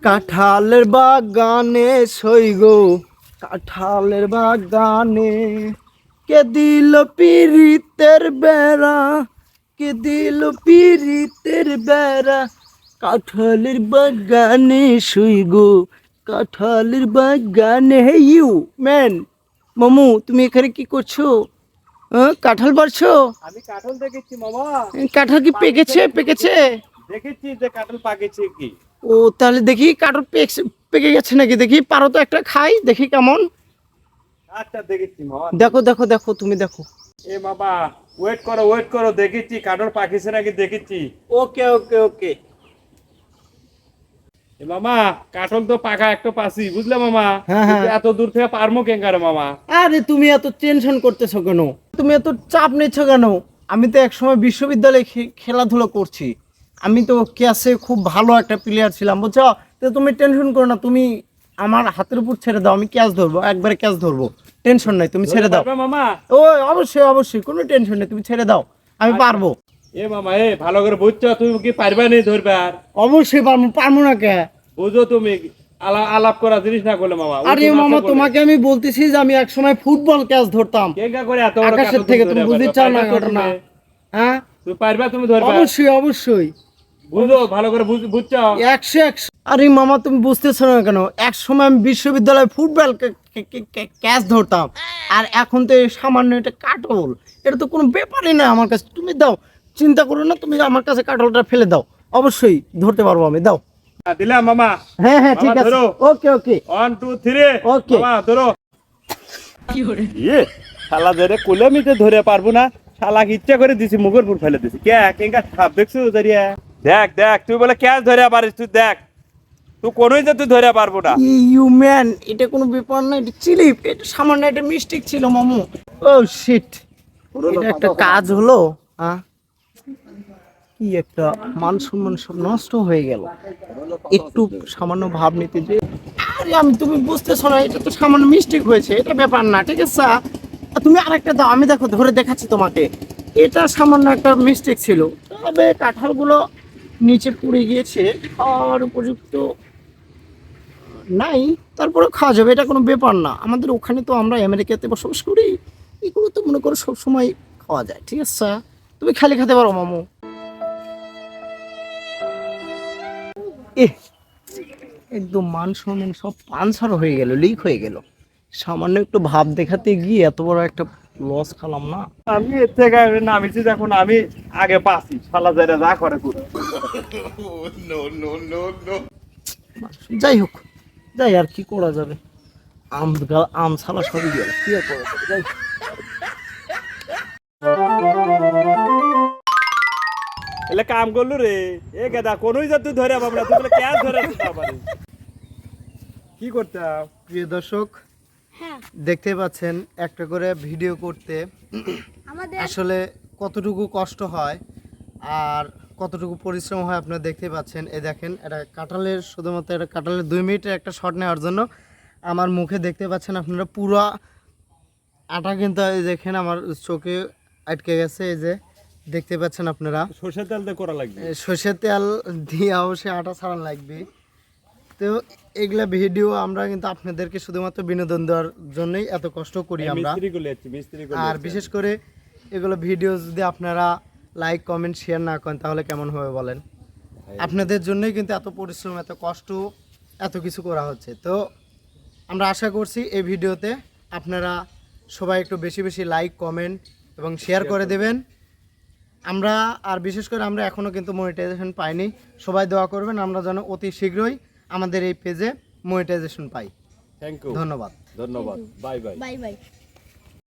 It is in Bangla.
কাঁঠালের বাগানে সইগো, কাঁঠালের বাগানে কে দিল পিরিতের বেড়া, কে দিল পিরিতের বেড়া, কাঁঠালের বাগানে সইগো, কাঁঠালের বাগানে। হে ইউ ম্যান, মামু তুমি এখানে কি করছো? কাঁঠাল পারছো? আমি কাঁঠাল দেখেছি মামা। কাঁঠাল কি পেকেছে? পেকেছে দেখেছি যে কাঁঠাল পাকেছে কি। ও তাহলে দেখি কাঁঠাল পেকে গেছে নাকি, দেখি পারো তো একটা খাই, দেখি কেমন। আচ্ছা দেখেছি মামা। দেখো দেখো দেখো, তুমি দেখো। এ বাবা ওয়েট করো দেখেছি কাঁঠাল পাকিছে নাকি দেখেছি। ওকে ওকে ওকে। এ মামা কাঁঠাল তো পাকা একটা পাসি বুঝলে মামা। হ্যাঁ, হ্যাঁ। কিন্তু এত দূর থেকে পারমো কেঙ্গারে মামা। আরে তুমি এত টেনশন করতেছো কেন? তুমি এত চাপ নিচ্ছ কেন? আমি তো একসময় বিশ্ববিদ্যালয়ে খেলাধুলা করছি। আমি তো ক্যাসে খুব ভালো একটা প্লেয়ার ছিলাম, বুঝছো? তো তুমি টেনশন করো না, তুমি আমার হাতের উপর ছেড়ে দাও, আমি ক্যাচ ধরবো, একবারে ক্যাচ ধরবো। টেনশন নাই, তুমি ছেড়ে দাও। ধরতে পারবে মামা? ও অবশ্যই অবশ্যই, কোনো টেনশন নেই, তুমি ছেড়ে দাও, আমি পারবো। এ মামা ভালো করে বুঝছো তুমি কি পারবা নি ধরবার? অবশ্যই পারবো, পারবো না কে? বুঝো তুমি আলাপ করা জিনিস না করলে মামা। আরে মামা তোমাকে আমি বলতেছি যে আমি একসময় ফুটবল ক্যাচ ধরতাম কেঙ্গা করে এত বড় আকাশের থেকে, তুমি বুঝতে চাও না ঘটনা? হ্যাঁ তুমি পারবা, তুমি ধরবা? অবশ্যই অবশ্যই, বুঝো ভালো করে বুঝছো। 100 আরে মামা তুমি বুঝতেছো না কেন? এক সময় আমি বিশ্ববিদ্যালয়ে ফুটবল ক্যাচ ধরতাম, আর এখন তো এই সামান্য এটা কাটল, এটা তো কোনো ব্যাপারই না আমার কাছে। তুমি দাও, চিন্তা করো না, তুমি আমার কাছে কাটলটা ফেলে দাও, অবশ্যই ধরতে পারবো আমি, দাও। দিলাম মামা। হ্যাঁ হ্যাঁ ঠিক মামা, আছে, ধরো। ওকে ওকে 1 2 3 ওকে। মামা ধরো। শালা ধরে কুলামিতে ধরে পারবো না, শালা ইচ্ছা করে দিছি মুখের উপর ফেলে দিছি। কেঙ্গা সাপ দেখছো ধরিয়া? দেখ তুই বলে ক্যাচ ধরে পারিস, তুই দেখ তুই কোনোই যে তুই ধরে পারবো না। ইউ ম্যান, এটা কোনো ব্যাপার না, এটা চিলিপ, এটা সামান্য একটা মিস্টেক ছিল মামু। ও শিট, এটা একটা কাজ হলো। হ্যাঁ, কি একটা মান সম্মান সব নষ্ট হয়ে গেল। একটু সামান্য ভাব নিতে যে, আরে আমি, তুমি বুঝতেছো না, এটা তো সামান্য মিস্টেক হয়েছে, এটা ব্যাপার না, ঠিক আছে? তুমি আরেকটা দাও, আমি দেখো ধরে দেখাচ্ছি তোমাকে। এটা সামান্য একটা মিস্টেক ছিল, তবে কাঁঠালগুলো নিচে পড়ে গিয়েছে, আর উপযুক্ত নাই, তারপরে খাওয়া যাবে, এটা কোনো ব্যাপার না। আমাদের ওখানে তো, আমরা আমেরিকাতে বসবাস করি, এগুলো তো মনে করো সবসময় খাওয়া যায়, ঠিক আছে? তুমি খালি খেতে পারো মামু। এহ, একদম মান সম্মান সব পানসার হয়ে গেল, লিক হয়ে গেল। সামান্য একটু ভাব দেখাতে গিয়ে এত বড় একটা লস খালাম না। আমি এর থেকে নামিছি, দেখুন আমি আগে পাচ্ছি, শালা যারা যা করে করে। যাই হোক, যাই, আর কি করা যাবে? আম ছালা সবই গেল, কি আর করা যাবে, যাই। এলে কাম করলু রে, এ গেদা কোনোই যে তুই ধরে পাবো না, তুই বলে ক্যাচ ধরে কি করতাম? প্রিয় দর্শক, দেখতে পাচ্ছেন একটা করে ভিডিও করতে আসলে কতটুকু কষ্ট হয় আর কতটুকু পরিশ্রম হয়, আপনারা দেখতে পাচ্ছেন। এ দেখেন, এটা কাঁঠালের, শুধুমাত্র এটা কাঁঠালের 2 মিনিটের একটা শট নেওয়ার জন্য আমার মুখে দেখতে পাচ্ছেন আপনারা পুরো আটা, কিন্তু এই দেখেন আমার চোখে আটকে গেছে, এই যে দেখতে পাচ্ছেন আপনারা। সরষের তেল দিয়ে করা লাগবে। সর্ষের তেল দিয়ে অবশ্যই আটা ছাড়ানো লাগবে। তো এগুলা ভিডিও আমরা কিন্তু আপনাদেরকে শুধুমাত্র বিনোদন দেওয়ার জন্যই এত কষ্ট করি আমরা। আর বিশেষ করে এগুলো ভিডিও যদি আপনারা লাইক কমেন্ট শেয়ার না করেন তাহলে কেমন হবে বলেন? আপনাদের জন্যই কিন্তু এত পরিশ্রম, এত কষ্ট, এত কিছু করা হচ্ছে। তো আমরা আশা করছি এই ভিডিওতে আপনারা সবাই একটু বেশি বেশি লাইক কমেন্ট এবং শেয়ার করে দেবেন। আমরা আর বিশেষ করে আমরা এখনও কিন্তু মনিটাইজেশন পাইনি, সবাই দোয়া করবেন আমরা যেন অতি শীঘ্রই আমাদের এই পেজে মনিটাইজেশন পাই। থ্যাংক ইউ, ধন্যবাদ। ধন্যবাদ, বাই বাই। Bye bye.